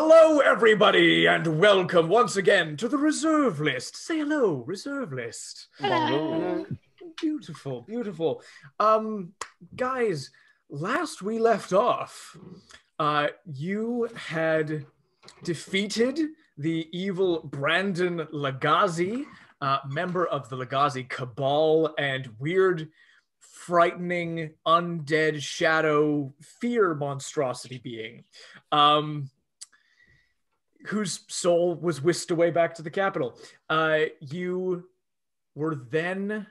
Hello, everybody, and welcome once again to the Reserve List. Say hello, Reserve List. Hello. Beautiful, beautiful. Guys, last we left off, you had defeated the evil Brandon Lagazi, member of the Lagazi Cabal and weird, frightening, undead shadow fear monstrosity being, whose soul was whisked away back to the capital. You were then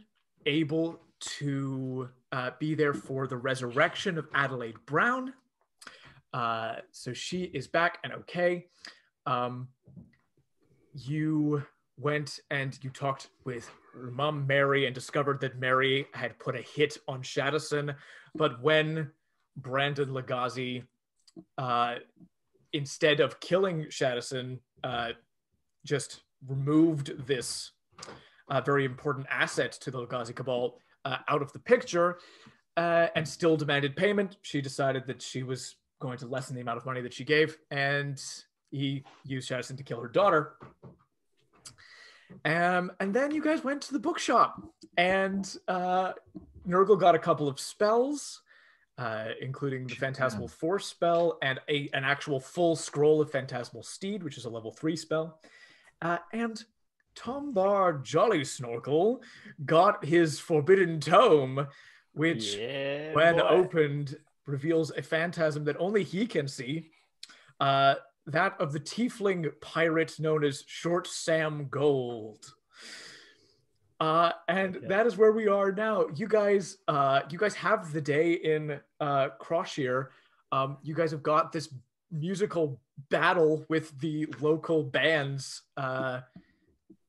able to be there for the resurrection of Adelaide Brown. So she is back and okay. You went and you talked with her mom, Mary, and discovered that Mary had put a hit on Shadison. But when Brandon Lagazi, instead of killing Shadison, just removed this very important asset to the Lagazi Cabal out of the picture and still demanded payment, she decided that she was going to lessen the amount of money that she gave, and he used Shadison to kill her daughter. And then you guys went to the bookshop, and Gnurgle got a couple of spells, including the Phantasmal Force spell and an actual full scroll of Phantasmal Steed, which is a level 3 spell. And Tombar Jollysnorkle got his Forbidden Tome, which, when opened, reveals a phantasm that only he can see. That of the tiefling pirate known as Short Sam Gold. That is where we are now. You guys have the day in Crosshire. You guys have got this musical battle with the local bands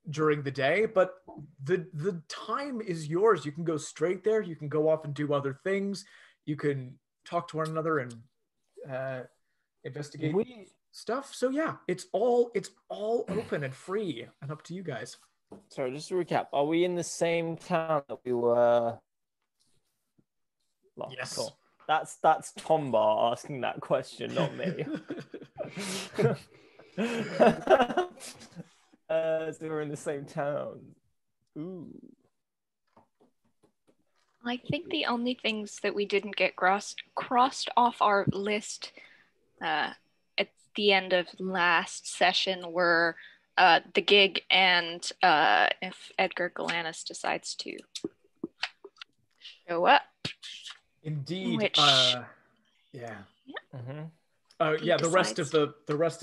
during the day, but the time is yours. You can go straight there. You can go off and do other things. You can talk to one another and investigate stuff. So yeah, it's all open and free and up to you guys. Sorry, just to recap, are we in the same town that we were? Yes. Cool. That's Tombar asking that question, not me. So we're in the same town. Ooh. I think the only things that we didn't get crossed off our list at the end of last session were the gig and if Edgar Galanis decides to show up. Indeed. Which, yeah. Mm-hmm. Yeah. The rest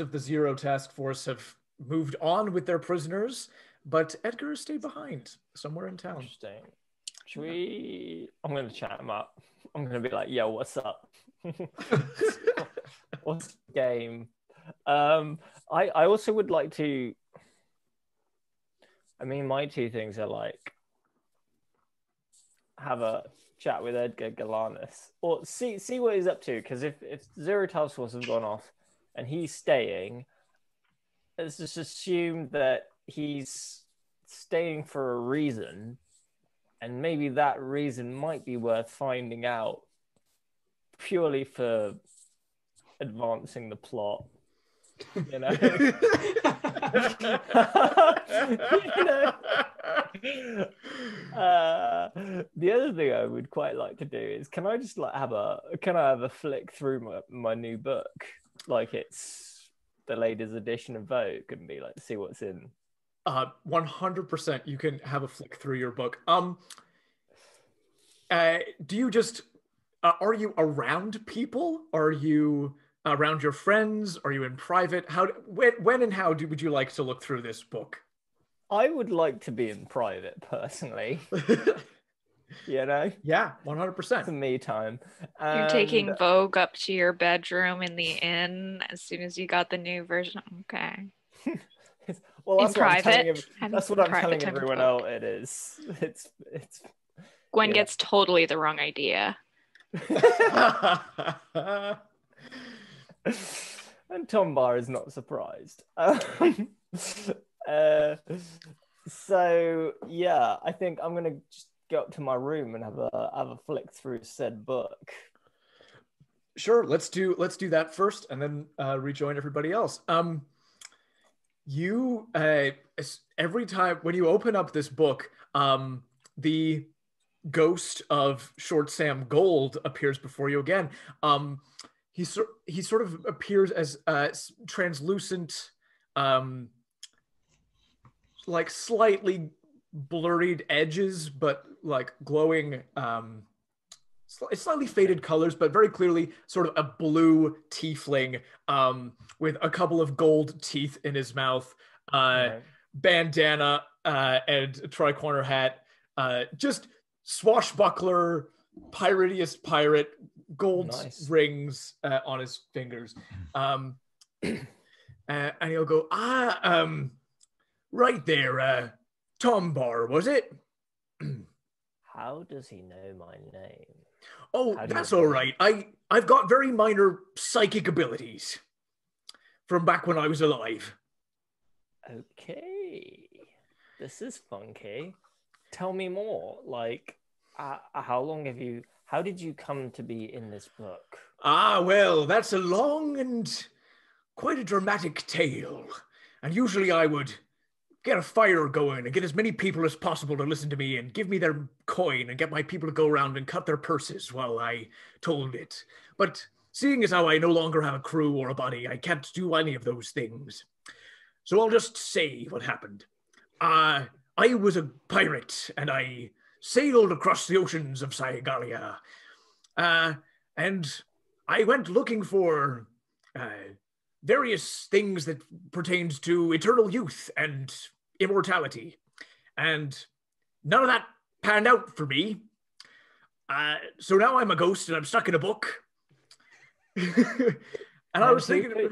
of the Zero Task Force have moved on with their prisoners, but Edgar has stayed behind somewhere in town. Interesting. Should we? I'm going to chat him up. I'm going to be like, "Yo, what's up? What's the game?" I also would like to. I mean, my two things are like have a chat with Edgar Galanis, or see what he's up to. Because if Zero Task Force has gone off and he's staying, let's just assume that he's staying for a reason, and maybe that reason might be worth finding out purely for advancing the plot. You know. The other thing I would quite like to do is, can I have a flick through my new book, like it's the latest edition of Vogue, and be like, see what's in. 100%. You can have a flick through your book. Do you just are you around people? Are you around your friends? Are you in private? When and how would you like to look through this book? I would like to be in private, personally. You know? Yeah, 100%. It's me time. You're taking Vogue up to your bedroom in the inn as soon as you got the new version. Okay. Well, that's in private. That's what I'm telling everyone else. It is. It's. Gwen gets totally the wrong idea. And Tombar is not surprised. So yeah, I think I'm gonna just go up to my room and have a flick through said book. Sure, let's do that first, and then rejoin everybody else. You every time when you open up this book, the ghost of Short Sam Gold appears before you again. He sort of appears as translucent, like slightly blurred edges, but like glowing, slightly faded colors, but very clearly sort of a blue tiefling with a couple of gold teeth in his mouth, bandana and a tri-corner hat, just swashbuckler, piratiest pirate, gold rings on his fingers. And he'll go, right there, Tombar, was it? How does he know my name? Oh, that's all right. I've got very minor psychic abilities from back when I was alive. Okay. This is funky. Tell me more. Like, how did you come to be in this book? Well, that's a long and quite a dramatic tale. And usually I would get a fire going and get as many people as possible to listen to me and give me their coin and get my people to go around and cut their purses while I told it. But seeing as how I no longer have a crew or a body, I can't do any of those things. So I'll just say what happened. I was a pirate and I sailed across the oceans of Saigalia. And I went looking for various things that pertained to eternal youth and immortality. And none of that panned out for me. So now I'm a ghost and I'm stuck in a book. And I was thinking...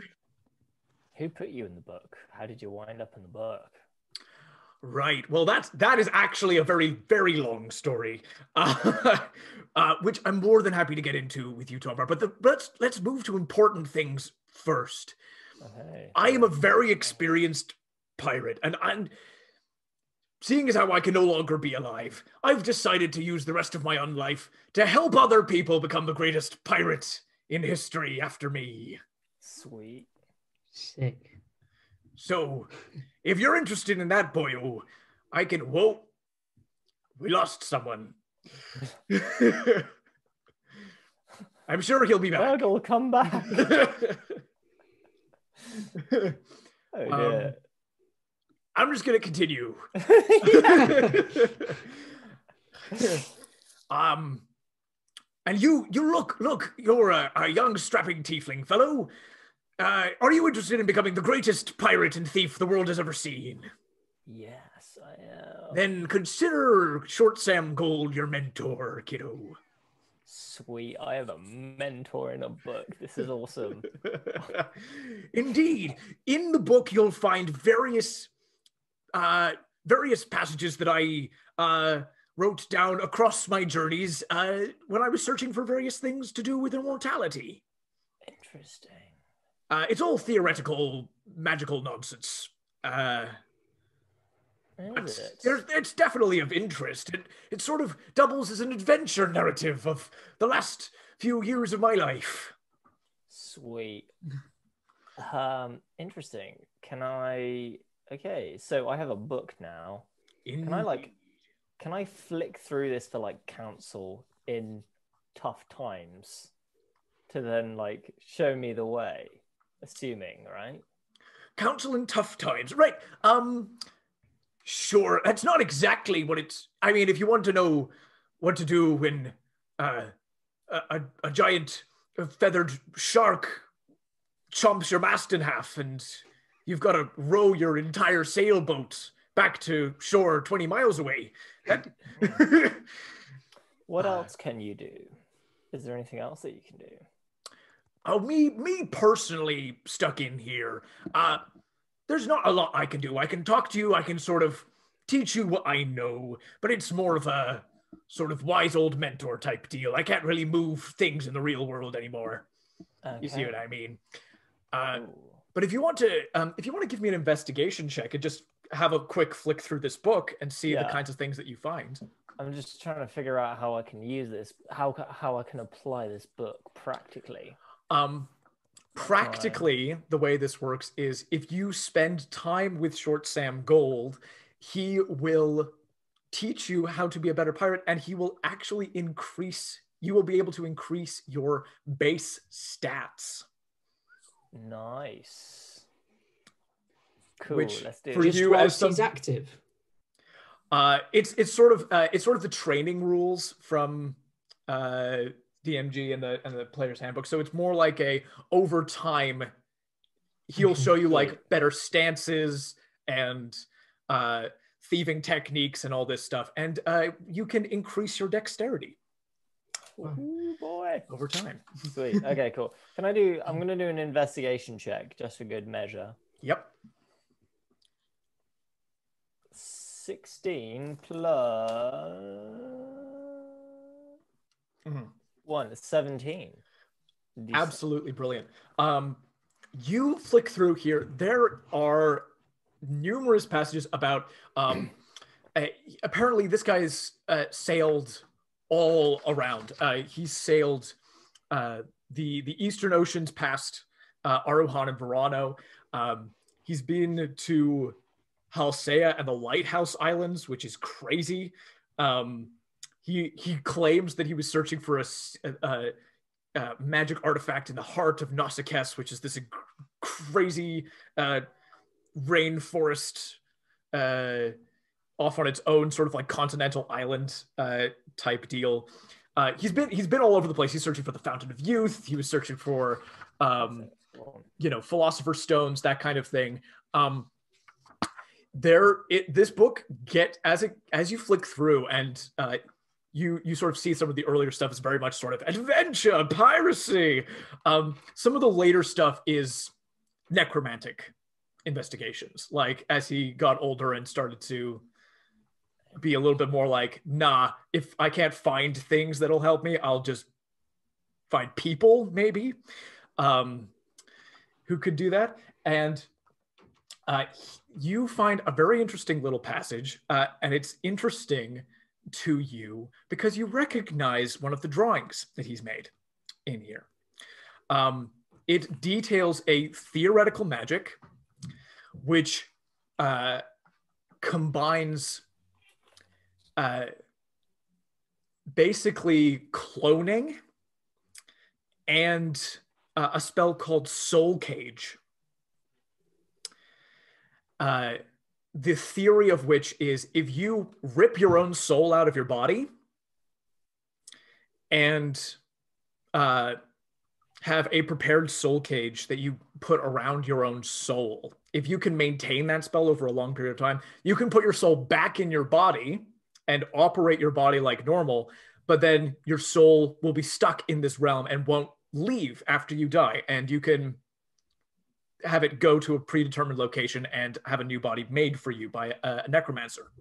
Who put you in the book? How did you wind up in the book? Right. Well, that is actually a very, very long story, which I'm more than happy to get into with you, Tombar. But let's move to important things first. Okay. I am a very experienced pirate, and seeing as how I can no longer be alive, I've decided to use the rest of my own life to help other people become the greatest pirate in history after me. Sweet. Sick. So, if you're interested in that, boyo, I can... Whoa. We lost someone. I'm sure he'll be back. Gnurgle, come back. Oh, dear. I'm just going to continue. And you look, you're a young, strapping tiefling fellow. Are you interested in becoming the greatest pirate and thief the world has ever seen? Yes, I am. Then consider Short Sam Gold your mentor, kiddo. Sweet, I have a mentor in a book. This is awesome. Indeed. In the book, you'll find various passages that I wrote down across my journeys when I was searching for various things to do with immortality. Interesting. It's all theoretical, magical nonsense. It's definitely of interest. It sort of doubles as an adventure narrative of the last few years of my life. Sweet. Interesting. Okay, so I have a book now. Can I flick through this for like counsel in tough times to then like show me the way? Assuming, right? Counsel in tough times, right? Sure. That's not exactly what it's. I mean, if you want to know what to do when a giant feathered shark chomps your mast in half, and you've got to row your entire sailboat back to shore 20 miles away. What else can you do? Is there anything else that you can do? Oh, me personally stuck in here. There's not a lot I can do. I can talk to you. I can sort of teach you what I know, but it's more of a sort of wise old mentor type deal. I can't really move things in the real world anymore. Okay. You see what I mean? But if you want to give me an investigation check and just have a quick flick through this book and see the kinds of things that you find. I'm just trying to figure out how I can use this, how I can apply this book practically. Practically, the way this works is if you spend time with Short Sam Gold, he will teach you how to be a better pirate, and he will actually you will be able to increase your base stats. Nice. Cool. Which let's do for it. you as he's active. It's sort of the training rules from DMG and the player's handbook. So it's more like over time, he'll show you like better stances and thieving techniques and all this stuff, and you can increase your dexterity. Ooh, boy. Over time. Sweet. Okay, cool. I'm gonna do an investigation check just for good measure. Yep. 16 plus 1 is 17. Absolutely brilliant. You flick through here. There are numerous passages about apparently this guy's sailed all around. He's sailed the Eastern Oceans past Aruhan and Verano. He's been to Halcea and the Lighthouse Islands, which is crazy. He claims that he was searching for a magic artifact in the heart of Nausicaes, which is this crazy rainforest off on its own, sort of like continental island type deal. He's been all over the place. He's searching for the Fountain of Youth. He was searching for Philosopher's Stones, that kind of thing. This book as you flick through and you sort of see some of the earlier stuff is very much sort of adventure, piracy. Some of the later stuff is necromantic investigations. Like as he got older and started to be a little bit more like, nah, if I can't find things that'll help me, I'll just find people maybe who could do that. And you find a very interesting little passage, and it's interesting to you because you recognize one of the drawings that he's made in here. It details a theoretical magic which combines basically cloning and a spell called Soul Cage. The theory of which is if you rip your own soul out of your body and have a prepared soul cage that you put around your own soul, if you can maintain that spell over a long period of time, you can put your soul back in your body and operate your body like normal, but then your soul will be stuck in this realm and won't leave after you die, and you can have it go to a predetermined location and have a new body made for you by a necromancer.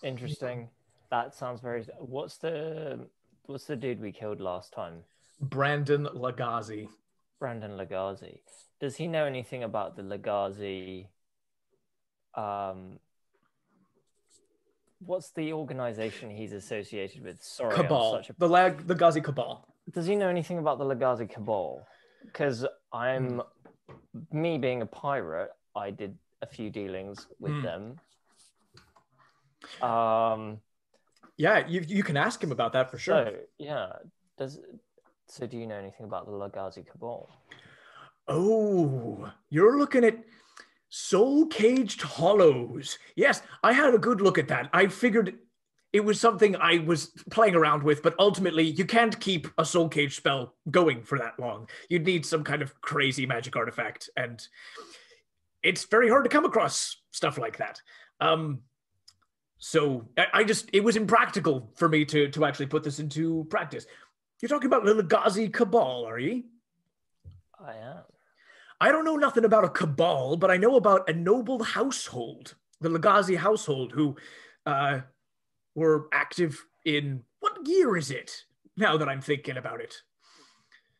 Interesting. That sounds very... What's the dude we killed last time? Brandon Lagazi. Brandon Lagazi. Does he know anything about the Lagazi? What's the organization he's associated with? Sorry, Cabal. The Lagazi Cabal. Does he know anything about the Lagazi Cabal? Because me being a pirate, I did a few dealings with them. Yeah, you can ask him about that for sure. So, yeah. So do you know anything about the Lagazi Cabal? Oh, you're looking at Soul Caged Hollows. Yes, I had a good look at that. I figured it was something I was playing around with, but ultimately you can't keep a Soul Cage spell going for that long. You'd need some kind of crazy magic artifact, and it's very hard to come across stuff like that. So it was impractical for me to actually put this into practice. You're talking about the Lagazi Cabal, are you? I am. I don't know nothing about a cabal, but I know about a noble household, the Lagazi household, who were active in... What year is it, now that I'm thinking about it?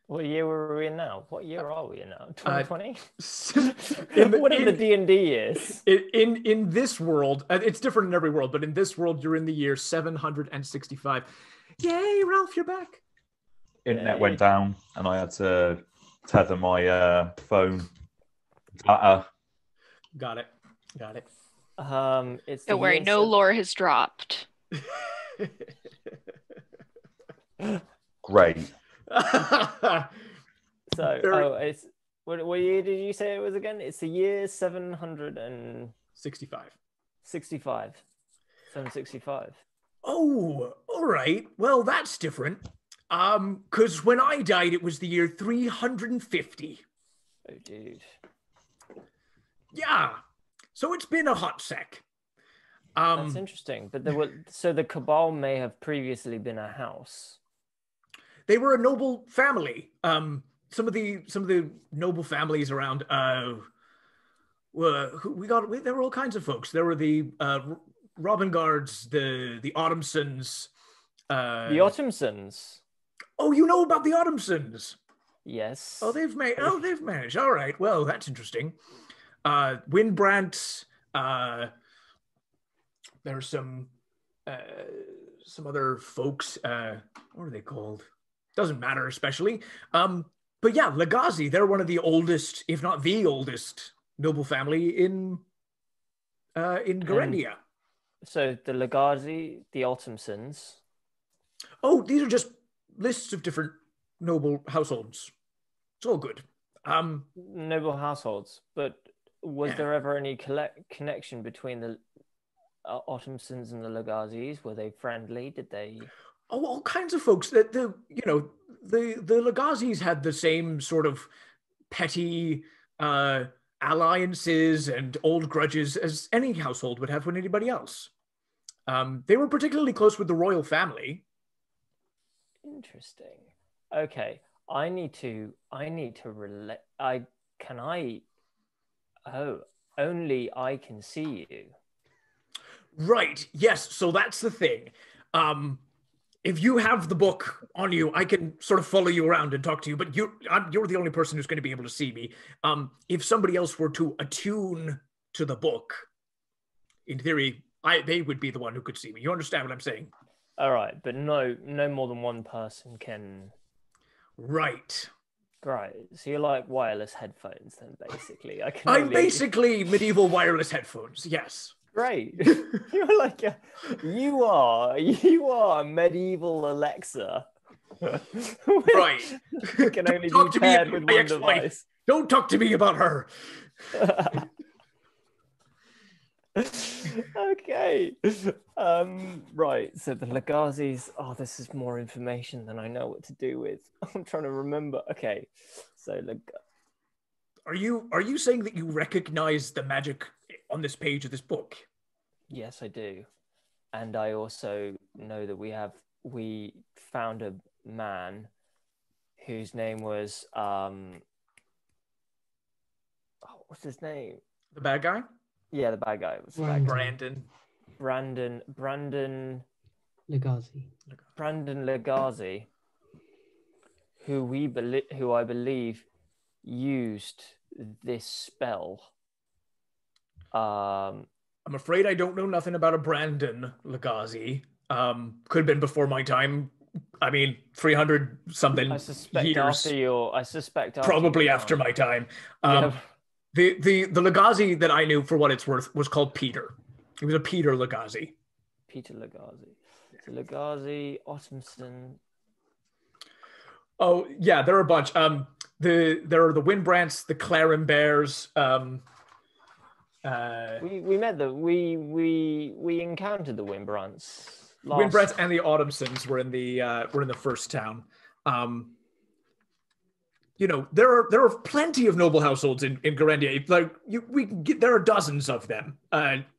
What year were we in now? What year are we in now? 2020? In What are the D&D years? In this world, it's different in every world, but in this world, you're in the year 765. Yay, Ralph, you're back. Internet went down, and I had to tether my phone data. Got it. It's Don't worry, no lore has dropped. Great. It's what year did you say it was again? It's the year 765. 765. Oh, all right. Well, that's different. Because when I died, it was the year 350. Oh, dude. Yeah. So it's been a hot sec. That's interesting. But the Cabal may have previously been a house. They were a noble family. Some of the noble families around. There were all kinds of folks. There were the Robin Guards, the Autumnsons. The Autumnsons. Oh, you know about the Autumnsons? Yes. Oh, they've managed. All right. Well, that's interesting. Windbrant. There's some other folks. What are they called? Doesn't matter, especially. But yeah, Legazi. They're one of the oldest, if not the oldest, noble family in Garandia. So the Legazi, the Autumnsons. Oh, these are just lists of different noble households. It's all good. Noble households, but was there ever any connection between the Autumnsons and the Legazis? Were they friendly? Did they? Oh, all kinds of folks. The Legazis had the same sort of petty alliances and old grudges as any household would have with anybody else. They were particularly close with the royal family. Interesting. Okay, I need to relate. Only I can see you. Right. Yes. So that's the thing. If you have the book on you, I can sort of follow you around and talk to you, but you're the only person who's going to be able to see me. If somebody else were to attune to the book, in theory, they would be the one who could see me. You understand what I'm saying? All right, but no more than one person can. Right. Right. So you're like wireless headphones, then, basically. I'm basically medieval wireless headphones. Yes. Great. You're like you are a medieval Alexa. Right. You can only be paired with one device. Don't talk to me about her. Okay. Right. So the Legazis. Oh, this is more information than I know what to do with. I'm trying to remember. Okay. So Are you saying that you recognize the magic on this page of this book? Yes, I do. And I also know that we found a man whose name was what's his name? The bad guy? Yeah, the bad guy. Was Brandon Legazi. Brandon Legazi, who I believe used this spell. I'm afraid I don't know nothing about a Brandon Legazi. Could have been before my time. I mean, 300 something years. I suspect probably after my time. The Legazi that I knew, for what it's worth, was called Peter. He was a Peter Legazi. Peter Legazi. So Legazi, Ottomson. Oh yeah, there are a bunch. There are the Windbrants, the Claren Bears. We met we encountered the Windbrants. Windbrants and the Autumnsons were in the first town. There are plenty of noble households in Garandia. Like there are dozens of them.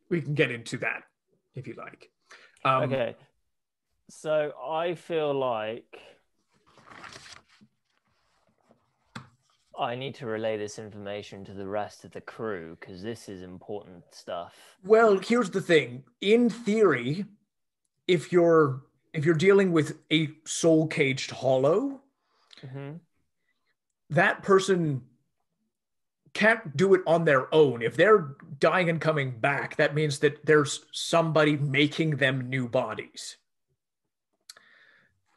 We can get into that if you like. Okay, so I feel like I need to relay this information to the rest of the crew because this is important stuff. Well, here's the thing. In theory, if you're dealing with a soul-caged hollow, that person can't do it on their own. If they're dying and coming back, that means that there's somebody making them new bodies.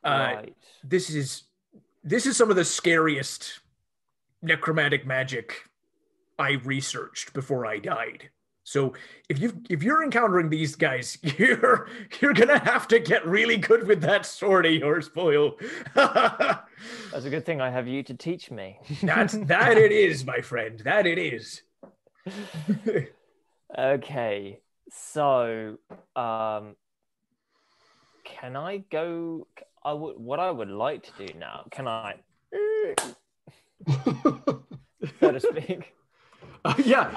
Right. This is some of the scariest necromantic magic I researched before I died. So if you're encountering these guys, you're gonna have to get really good with that sword of yours, Boyle. That's a good thing I have you to teach me. that it is, my friend. That it is. Okay, so can I go? What I would like to do now. Can I, so to speak? Yeah.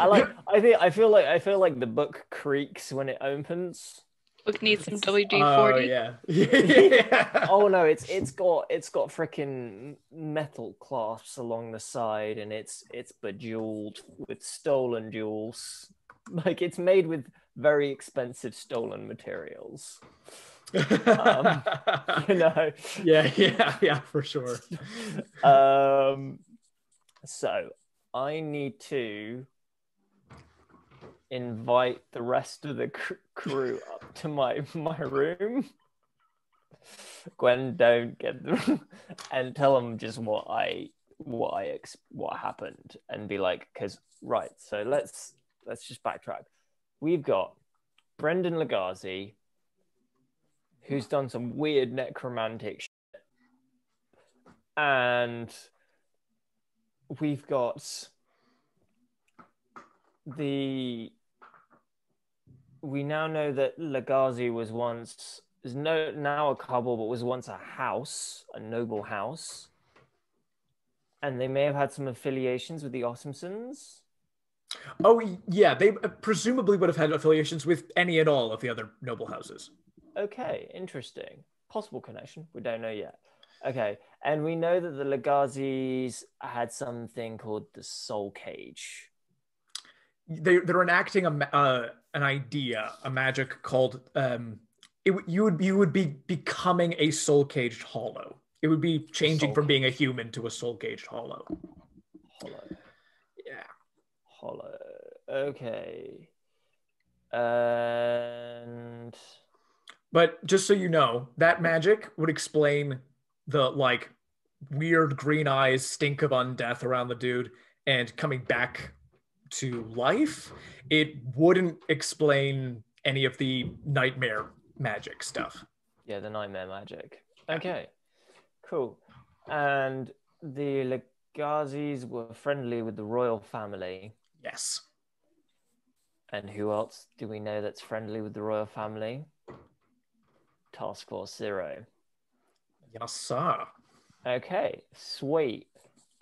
I feel like the book creaks when it opens. Book needs some WD-40. Yeah. Oh no, it's got freaking metal clasps along the side, and it's bejeweled with stolen jewels. Like it's made with very expensive stolen materials. You know. Yeah, for sure. So I need to invite the rest of the crew up to my room. Gwen, don't get them, and tell them just what happened, and be like, because right. So let's just backtrack. We've got Brendan Lagazi, who's done some weird necromantic shit, and we've got we now know that Lagazi was once now a Cabal, but was once a house, a noble house, and they may have had some affiliations with the Ottomsons. Oh yeah, they presumably would have had affiliations with any and all of the other noble houses. Okay, interesting. Possible connection. We don't know yet. Okay, and we know that the Lagazis had something called the Soul Cage. They're enacting an idea, a magic called you would be becoming a soul caged hollow. It would be changing from being a human to a soul caged hollow. Yeah. Hollow. Okay. And but just so you know, that magic would explain the like weird green eyes, stink of undeath around the dude, and coming back to life. It wouldn't explain any of the nightmare magic stuff. Yeah, the nightmare magic. Okay, cool. And the Legazis were friendly with the royal family. Yes. And who else do we know that's friendly with the royal family? Task Force Zero. Yes, sir. Okay, sweet.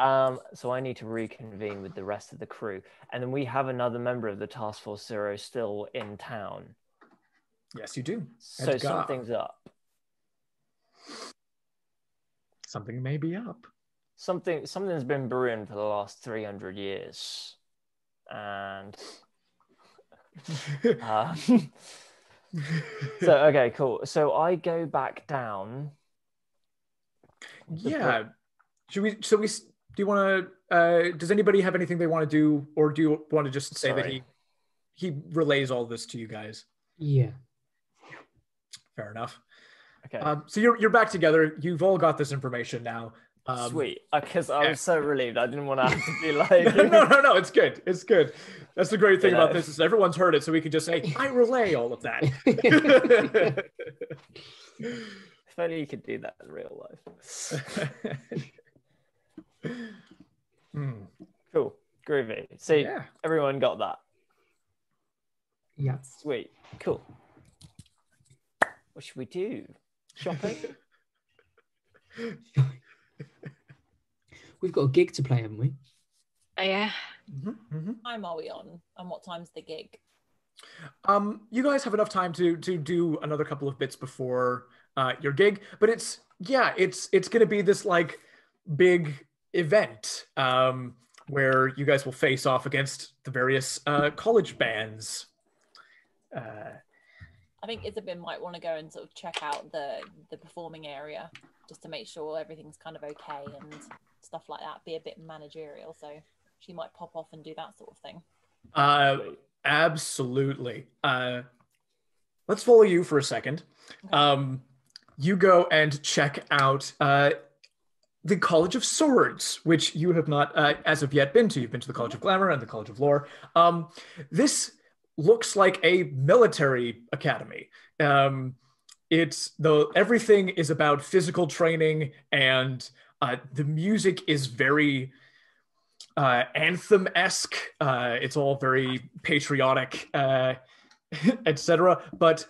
So I need to reconvene with the rest of the crew. And then we have another member of the Task Force Zero still in town. Yes, you do. So Edgar. something's up. Something may be up. Something's been brewing for the last 300 years. And so okay, cool. So I go back down. Yeah. Do you want to does anybody have anything they want to do, or do you want to just say that he relays all this to you guys? Yeah. Fair enough. Okay. So you're back together. You've all got this information now. Sweet. Because I was so relieved. I didn't want to have to be like No, it's good. It's good. That's the great thing about this is everyone's heard it, so we can just say, I relay all of that. If only you could do that in real life. Cool. Groovy. See, everyone got that. Yeah. Sweet. Cool. What should we do? Shopping? We've got a gig to play, haven't we? Yeah. What time are we on? And what time's the gig? You guys have enough time to do another couple of bits before your gig, but it's going to be this like big event where you guys will face off against the various college bands. I think Isabyn might want to go and sort of check out the performing area. just to make sure everything's kind of okay and stuff like that. Be a bit managerial, so she might pop off and do that sort of thing. Absolutely. Let's follow you for a second. Okay. You go and check out the College of Swords, which you have not, as of yet, been to. You've been to the College of Glamour and the College of Lore. This looks like a military academy. Everything is about physical training, and the music is very anthem-esque. It's all very patriotic, etc. But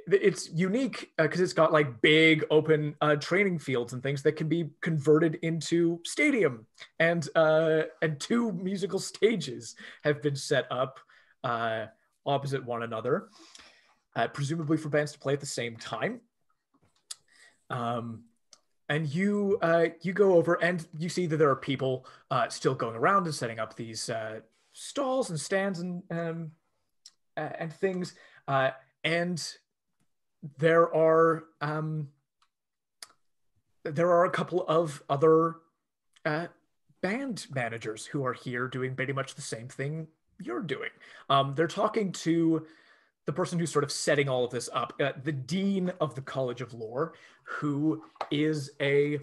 it's unique because it's got like big open training fields and things that can be converted into stadium, and 2 musical stages have been set up opposite one another, presumably for bands to play at the same time. And you go over and you see that there are people still going around and setting up these stalls and stands and things. And there are a couple of other band managers who are here doing pretty much the same thing you're doing. They're talking to the person who's sort of setting all of this up, the dean of the College of Lore, who is a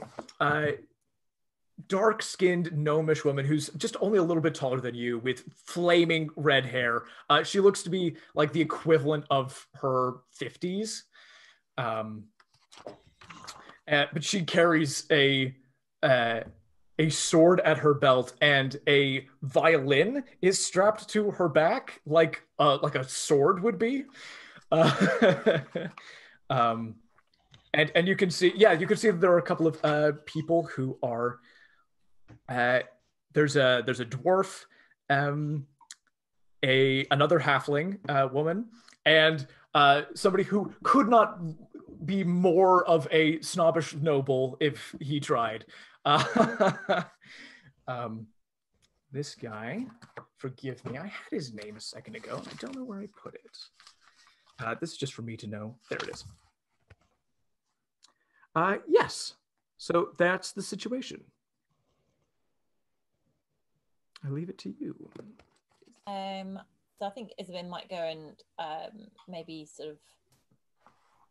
dark-skinned gnomish woman who's just only a little bit taller than you, with flaming red hair. She looks to be like the equivalent of her 50s. But she carries a sword at her belt, and a violin is strapped to her back like a sword would be. And you can see that there are a couple of people who are there's a dwarf, another halfling woman, and somebody who could not be more of a snobbish noble if he tried. This guy, forgive me, I had his name a second ago. I don't know where I put it. This is just for me to know. There it is. Yes. So that's the situation. I leave it to you. So I think Isabyn might go and maybe sort of.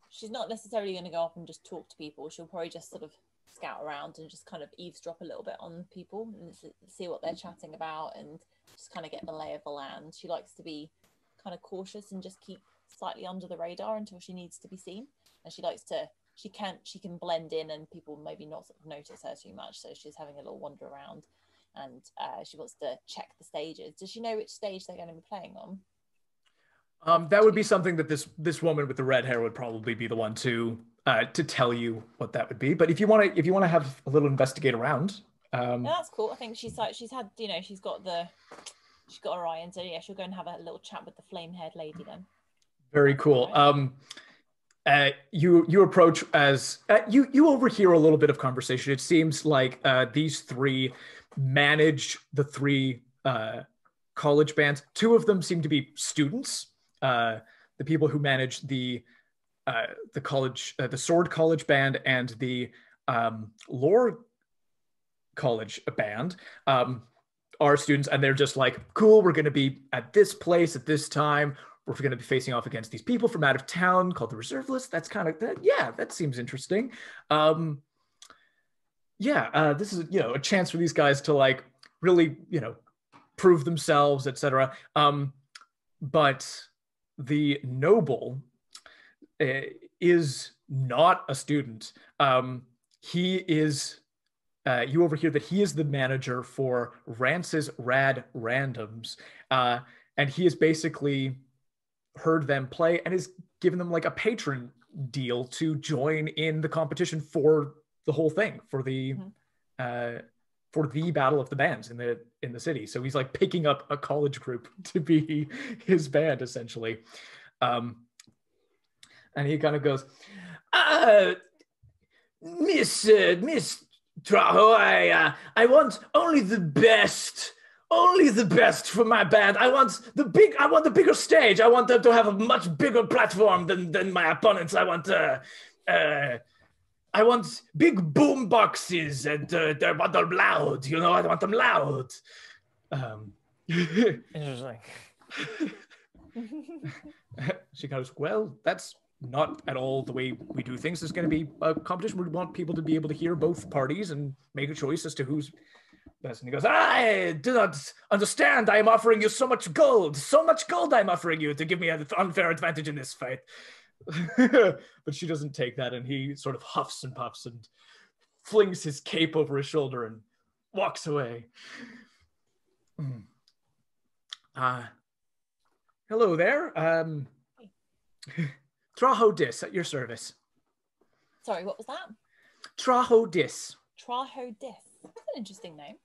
She's not necessarily going to go up and just talk to people. She'll probably just sort of scout around and just kind of eavesdrop a little bit on people and see what they're chatting about and just kind of get the lay of the land. She likes to be kind of cautious and just keep slightly under the radar until she needs to be seen. And she can blend in and people maybe not sort of notice her too much. So she's having a little wander around, and she wants to check the stages. Does she know which stage they're going to be playing on? That would be something that this woman with the red hair would probably be the one to tell you what that would be. But if you want to have a little investigate around, yeah, that's cool. I think she's had she's got her eye in, so yeah, she'll go and have a little chat with the flame-haired lady then. Very cool. You approach as you overhear a little bit of conversation. It seems like these 3 manage the 3 college bands. 2 of them seem to be students. The people who manage the college, the sword college band and the lore college band are students, and they're just like, cool, we're going to be at this place at this time. We're going to be facing off against these people from out of town called the Reserve List. That's kind of that seems interesting. This is a chance for these guys to like really prove themselves, etc. But the noble is not a student. He is, you overhear that he is the manager for Rance's Rad Randoms. And he has basically heard them play and has given them like a patron deal to join in the competition for the whole thing, for the battle of the bands in the city. So he's like picking up a college group to be his band essentially. And he kind of goes, Miss Traho, I want only the best for my band. I want the bigger stage. I want them to have a much bigger platform than my opponents. I want I want big boom boxes and I want them loud. You know, I want them loud. Interesting. She goes, well, that's not at all the way we do things. There's going to be a competition. We want people to be able to hear both parties and make a choice as to who's best. And he goes, I do not understand. I am offering you so much gold. So much gold I'm offering you to give me an unfair advantage in this fight. But she doesn't take that, and he sort of huffs and puffs and flings his cape over his shoulder and walks away. Hello there. Traho Dis at your service. Sorry, what was that? Traho Dis. Traho Dis. That's an interesting name.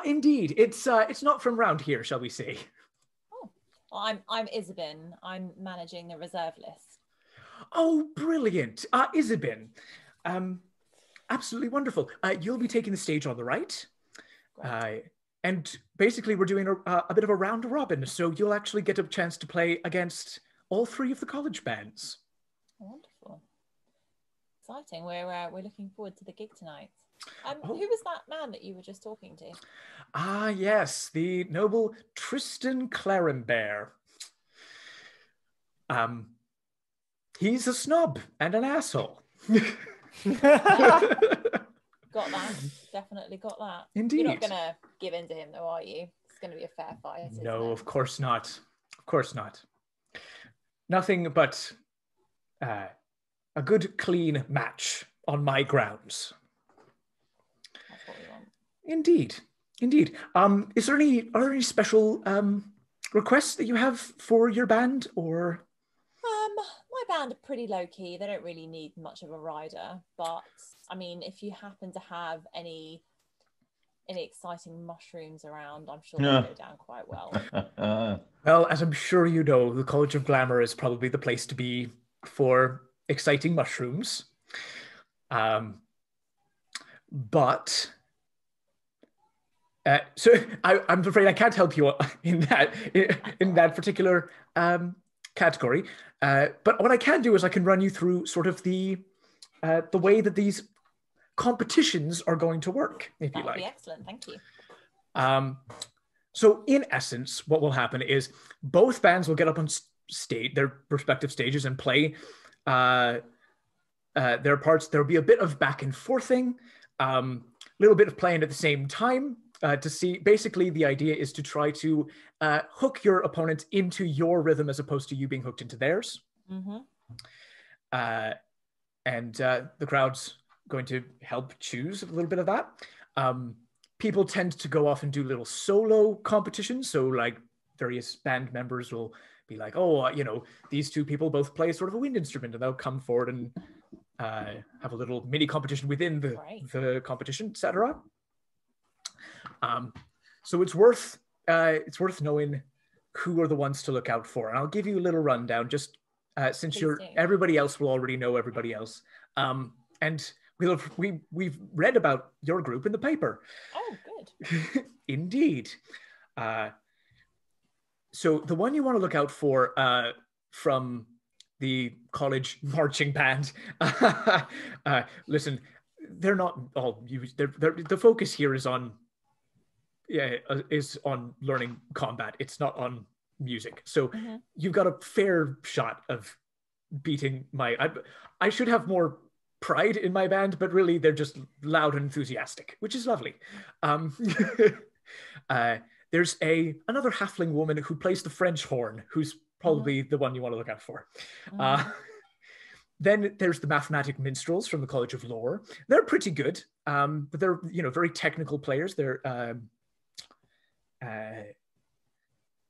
Indeed. It's not from round here, shall we say. Oh. Well, I'm Isabyn. I'm managing the reserve list. Oh, brilliant. Isabyn. Absolutely wonderful. You'll be taking the stage on the right. And basically we're doing a bit of a round robin, so you'll actually get a chance to play against all three of the college bands. Wonderful. Exciting. We're looking forward to the gig tonight. Who was that man that you were just talking to? Yes, the noble Tristan Clarenbear. He's a snob and an asshole. Got that. Definitely got that. Indeed. You're not going to give in to him, though, are you? It's going to be a fair fight. No, of course not. Of course not. Nothing but a good, clean match on my grounds. That's what we want. Indeed. Indeed. Are there any special requests that you have for your band, or? My band are pretty low key. They don't really need much of a rider, but I mean, if you happen to have any exciting mushrooms around, I'm sure they'll go down quite well. Well, as I'm sure you know, the College of Glamour is probably the place to be for exciting mushrooms. But so I'm afraid I can't help you in that particular category. But what I can do is I can run you through sort of the way that these competitions are going to work, if you like. That would be excellent, thank you. So in essence, what will happen is both bands will get up on stage, their respective stages, and play their parts. There'll be a bit of back and forthing, a little bit of playing at the same time, to see, basically the idea is to try to hook your opponent into your rhythm as opposed to you being hooked into theirs. Mm-hmm. And the crowd's going to help choose a little bit of that. People tend to go off and do little solo competitions. So like various band members will be like, oh, these two people both play sort of a wind instrument, and they'll come forward and have a little mini competition within the competition, etc. So it's worth knowing who are the ones to look out for. And I'll give you a little rundown, just since everybody else will already know everybody else. And we've read about your group in the paper. Oh, good. Indeed. So the one you want to look out for from the college marching band, listen, they're not all used. The focus here is on learning combat. It's not on music. So you've got a fair shot of beating I should have more pride in my band, but really they're just loud and enthusiastic, which is lovely. There's another halfling woman who plays the French horn, who's probably the one you want to look out for. Then there's the mathematic minstrels from the College of Lore. They're pretty good, but they're very technical players. They're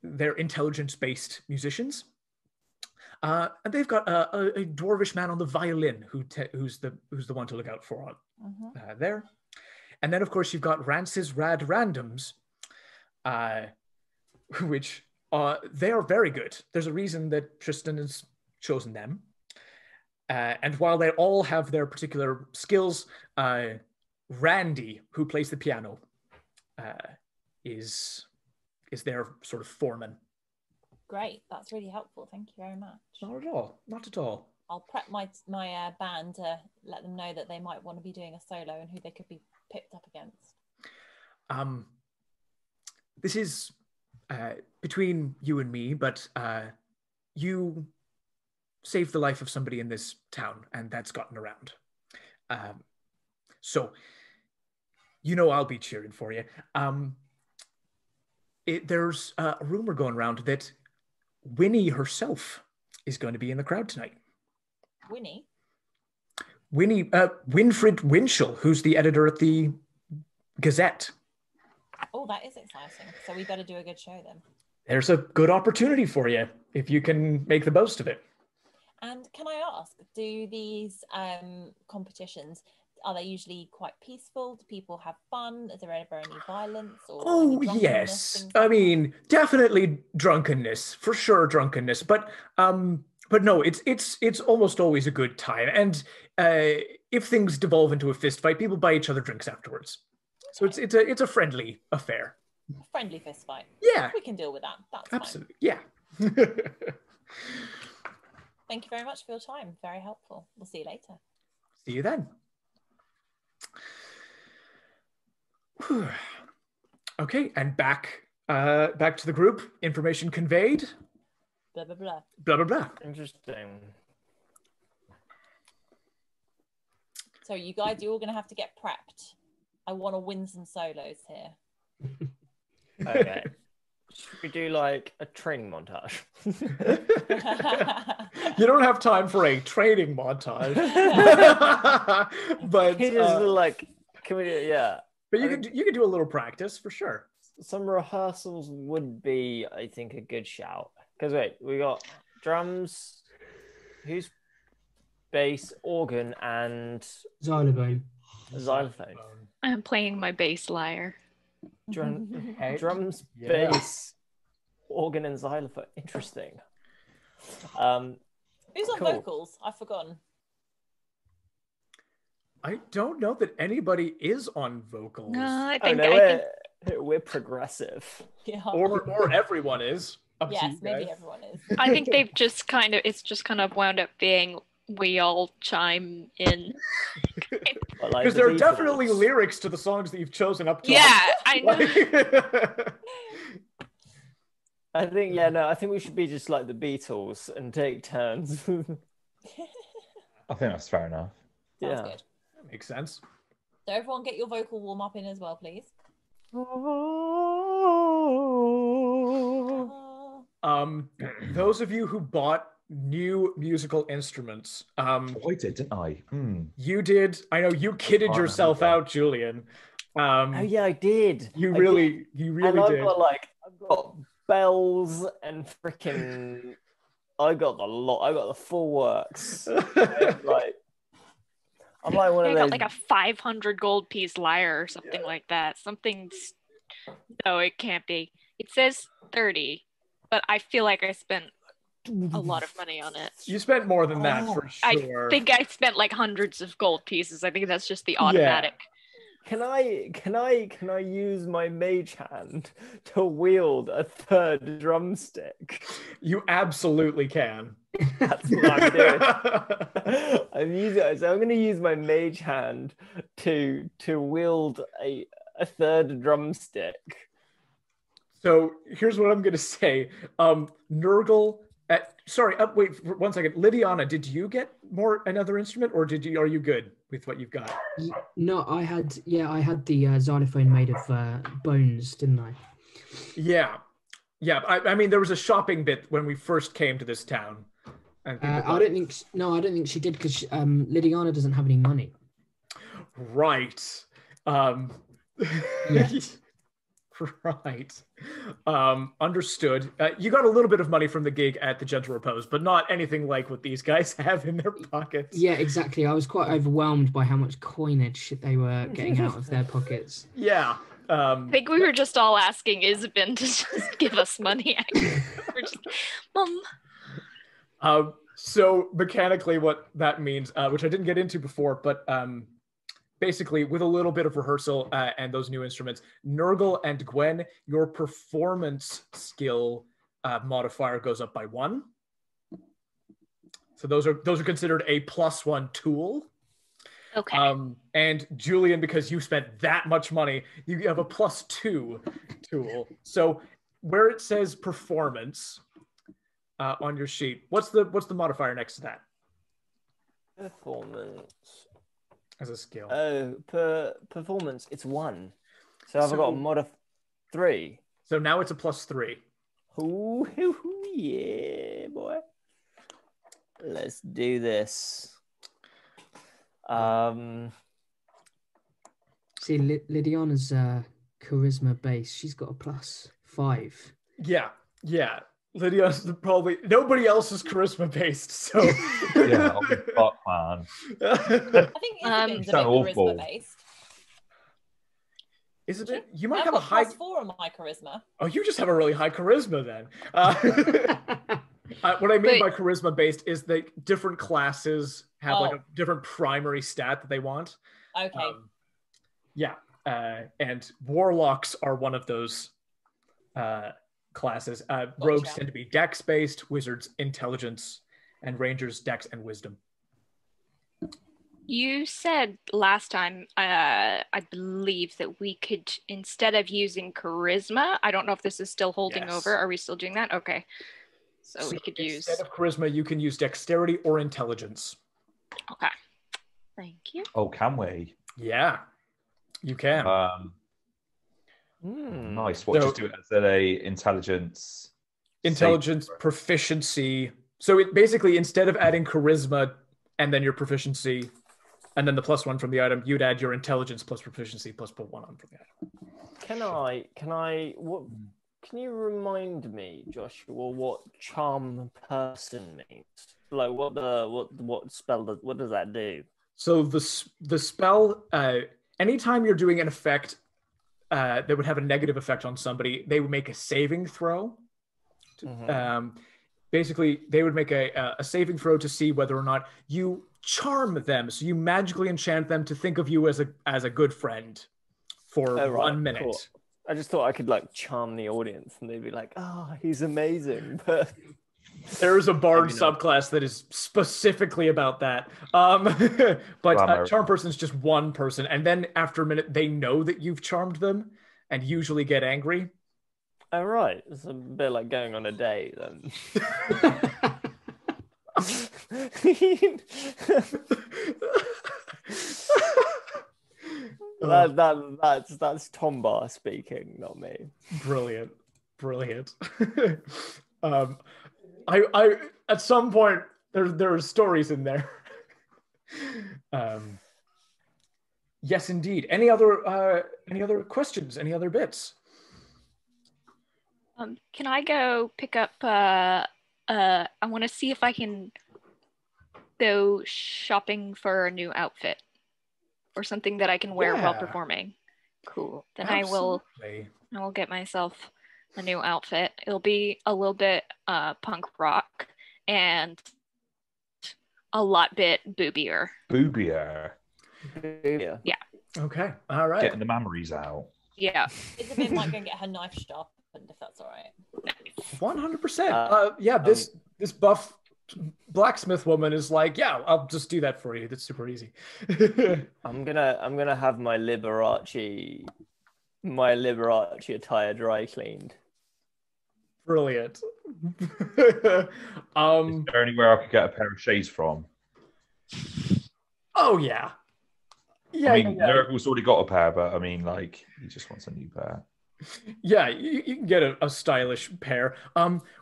intelligence-based musicians. And they've got a dwarvish man on the violin who's the one to look out for on there. And then, of course, you've got Rance's Rad Randoms, which they are very good. There's a reason that Tristan has chosen them. And while they all have their particular skills, Randy, who plays the piano, is their sort of foreman. Great, that's really helpful. Thank you very much. Not at all. Not at all. I'll prep my band to let them know that they might want to be doing a solo and who they could be picked up against. This is between you and me, but you saved the life of somebody in this town, and that's gotten around. So, I'll be cheering for you. There's a rumor going around that Winnie herself is going to be in the crowd tonight. Winnie? Winfred Winchell, who's the editor at the Gazette. Oh, that is exciting. So we better do a good show then. There's a good opportunity for you if you can make the most of it. And can I ask, do these competitions, are they usually quite peaceful? Do people have fun? Is there ever any violence? Or any yes. I mean, definitely drunkenness, for sure, drunkenness. But no, it's almost always a good time. And if things devolve into a fist fight, people buy each other drinks afterwards. So it's a friendly affair. A friendly fist fight. Yeah. We can deal with that. That's absolutely fine. Yeah. Thank you very much for your time. Very helpful. We'll see you later. See you then. Okay, and back to the group. Information conveyed. Blah blah blah. Blah blah blah. Interesting. So you guys, you're all going to have to get prepped. I want to win some solos here. Okay. Should we do like a training montage? You don't have time for a training montage. But can we do, yeah. But you can do a little practice for sure. Some rehearsals would be, I think, a good shout. Because wait, we got drums, who's bass, organ, and Xylophone. I'm playing my bass lyre. Drums, bass, organ, and xylophone. Interesting. Who's on vocals? I've forgotten. I don't know that anybody is on vocals. No, I think we're progressive. Yeah. Or everyone is. Yes, maybe everyone is. I think they've just it's just kind of wound up being we all chime in. Because there are definitely lyrics to the songs that you've chosen up to. Yeah, I know. I think we should be just like the Beatles and take turns. I think that's fair enough. Sounds good. That makes sense. So everyone get your vocal warm up in as well, please. Those of you who bought new musical instruments. I did, didn't I? You did. I know you kidded yourself out, Julien. Oh yeah, I did. You really did. I've got bells and freaking. I got the full works. I'm like one of those. I got like a 500 gold piece lyre or something like that. No, it can't be. It says 30, but I feel like I spent a lot of money on it. You spent more than that for sure. I think I spent like hundreds of gold pieces. I think that's just the automatic. Yeah. Can I use my mage hand to wield a third drumstick? You absolutely can. That's what I'm doing. I'm going to use my mage hand to wield a third drumstick. So here's what I'm going to say. Gnurgle. Wait 1 second. Lydiana, did you get another instrument, or are you good with what you've got? No, I had the xylophone made of bones, didn't I? Yeah. I mean, there was a shopping bit when we first came to this town. And I don't think she did, because Lydiana doesn't have any money. Right. Yes. Right. Understood. You got a little bit of money from the gig at the Gentle Repose, but not anything like what these guys have in their pockets. Yeah, exactly. I was quite overwhelmed by how much coinage they were getting out of their pockets. Yeah. I think we were just all asking Isabyn to just give us money. We're just, Mom. So mechanically what that means, which I didn't get into before, but basically, with a little bit of rehearsal and those new instruments, Gnurgle and Gwen, your performance skill modifier goes up by 1. So those are considered a +1 tool. Okay. And Julien, because you spent that much money, you have a +2 tool. So where it says performance on your sheet, what's the modifier next to that? Performance. As a skill. Performance, it's 1. So I've got a mod of 3. So now it's a +3. Ooh, yeah, boy. Let's do this. See, Lydiana's charisma base. She's got a +5. Yeah. Lydia's probably nobody else is charisma based, so Yeah, fuck, man. I think Isabyn's a bit awful. charisma based. Isabyn, you might have I've a high. +4 on my charisma. Oh, you just have a really high charisma then. What I mean by charisma based is that different classes have like a different primary stat that they want. Okay. And warlocks are one of those classes. Rogues tend to be dex based, wizards intelligence, and rangers dex and wisdom. You said last time, I believe, that we could, instead of using charisma, I don't know if this is still holding over. Are we still doing that? Okay. So we could use... Instead of charisma, you can use dexterity or intelligence. Okay. Thank you. Oh, can we? Yeah, you can. Nice. What, just do it as a intelligence proficiency. So it basically, instead of adding charisma and then your proficiency and then the +1 from the item, you'd add your intelligence plus proficiency plus +1 on from the item. Can you remind me, Joshua, what charm person means? Like what spell what does that do? So the spell, anytime you're doing an effect that would have a negative effect on somebody, they would make a saving throw. Basically, they would make a saving throw to see whether or not you charm them. So you magically enchant them to think of you as a good friend for 1 minute. Cool. I just thought I could like charm the audience and they'd be like, he's amazing. But there is a bard subclass that is specifically about that. But charm person is just one person. And then after a minute, they know that you've charmed them and usually get angry. Oh, right. It's a bit like going on a date then. That's Tombar speaking, not me. Brilliant. I at some point there are stories in there. Yes, indeed. Any other questions? Any other bits? Can I go pick up? I want to see if I can go shopping for a new outfit or something that I can wear while performing. Cool. Then Absolutely. I will get myself a new outfit. It'll be a little bit punk rock and a lot bit boobier. Boobier. Yeah. Okay. All right. Getting the memories out. Yeah. Isabyn might go and get her knife sharpened if that's all right. 100%. Yeah. This buff blacksmith woman is like, yeah, I'll just do that for you. That's super easy. I'm gonna have my Liberace attire dry cleaned. Brilliant. Is there anywhere I could get a pair of shades from? Oh yeah. Yeah. I mean, Gnurgle's already got a pair, but I mean, like, he just wants a new pair. Yeah, you can get a stylish pair.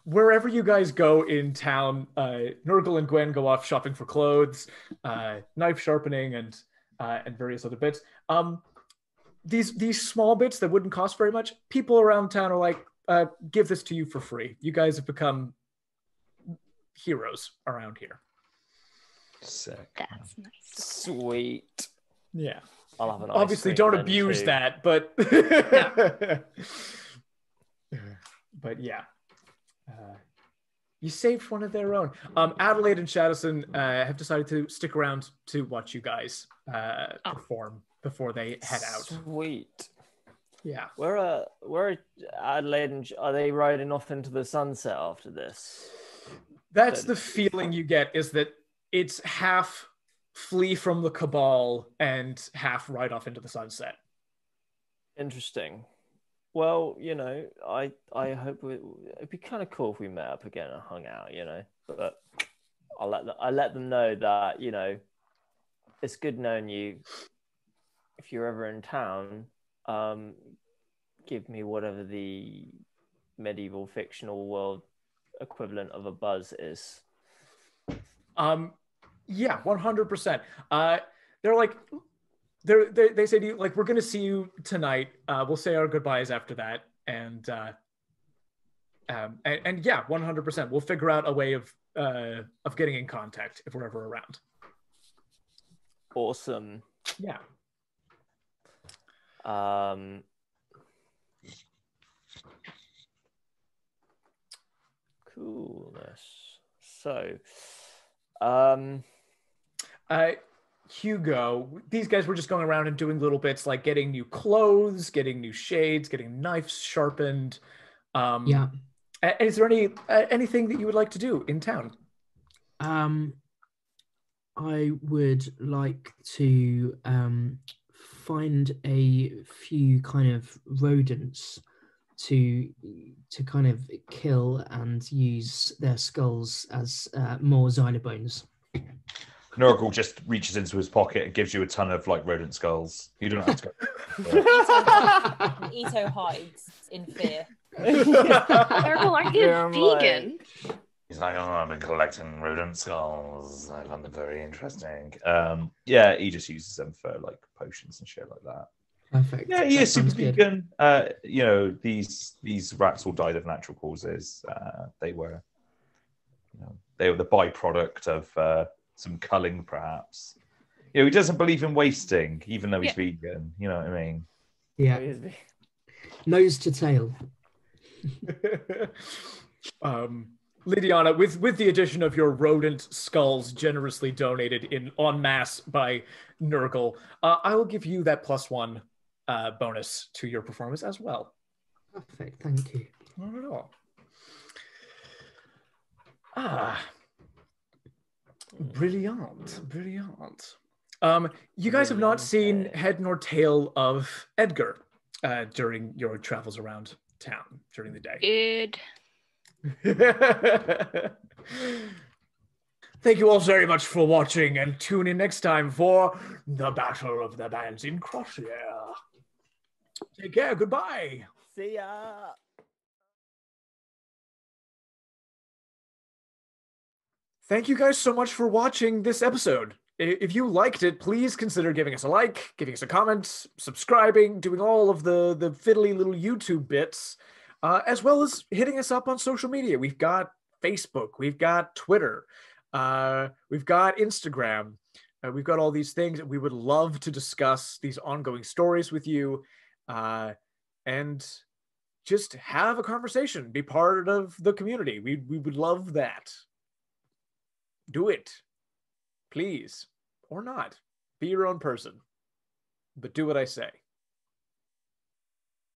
Wherever you guys go in town, Gnurgle and Gwen go off shopping for clothes, knife sharpening, and various other bits. These small bits that wouldn't cost very much, people around town are like, give this to you for free. You guys have become heroes around here. Sick. That's nice. Sweet. Yeah. I'll have an obviously don't abuse that, but but yeah, you saved one of their own. Adelaide and Shadowson have decided to stick around to watch you guys perform before they head out. Sweet. Yeah. Where Adelaide and are they riding off into the sunset after this? That's the feeling you get, is that it's half flee from the Cabal and half ride off into the sunset. Interesting. Well, I hope it'd be kind of cool if we met up again and hung out, But I let them know that, it's good knowing you. If you're ever in town, give me whatever the medieval fictional world equivalent of a buzz is. Yeah, 100%. They're like, they say to you, like, we're going to see you tonight. We'll say our goodbyes after that. And yeah, 100%. We'll figure out a way of getting in contact if we're ever around. Awesome. Yeah. Coolness. So, Hugo, these guys were just going around and doing little bits like getting new clothes, getting new shades, getting knives sharpened. Yeah. Is there anything that you would like to do in town? I would like to find a few kind of rodents to kind of kill and use their skulls as more xylobones. Gnurgle just reaches into his pocket and gives you a ton of like rodent skulls. You don't have to go. Ito hides in fear. Gnurgle, are you vegan? He's like, oh, I've been collecting rodent skulls. I find them very interesting. Yeah, he just uses them for like potions and shit like that. Perfect. Yeah, he That is super sounds good. vegan. These rats all died of natural causes. They were the byproduct of some culling, perhaps. He doesn't believe in wasting, even though he's vegan. You know what I mean? Yeah. Nose to tail. Lydiana, with the addition of your rodent skulls generously donated en masse by Gnurgle, I will give you that +1 bonus to your performance as well. Perfect, thank you. Not at all. Brilliant. You guys have not seen head nor tail of Edgar during your travels around town during the day. Thank you all very much for watching, and tune in next time for the Battle of the Bands in Crosshire. Take care. Goodbye. See ya. Thank you guys so much for watching this episode. If you liked it, please consider giving us a like, giving us a comment, subscribing, doing all of the fiddly little YouTube bits, as well as hitting us up on social media. We've got Facebook, we've got Twitter, we've got Instagram, we've got all these things. We would love to discuss these ongoing stories with you, and just have a conversation, be part of the community. We would love that. Do it, please, or not. Be your own person, but do what I say.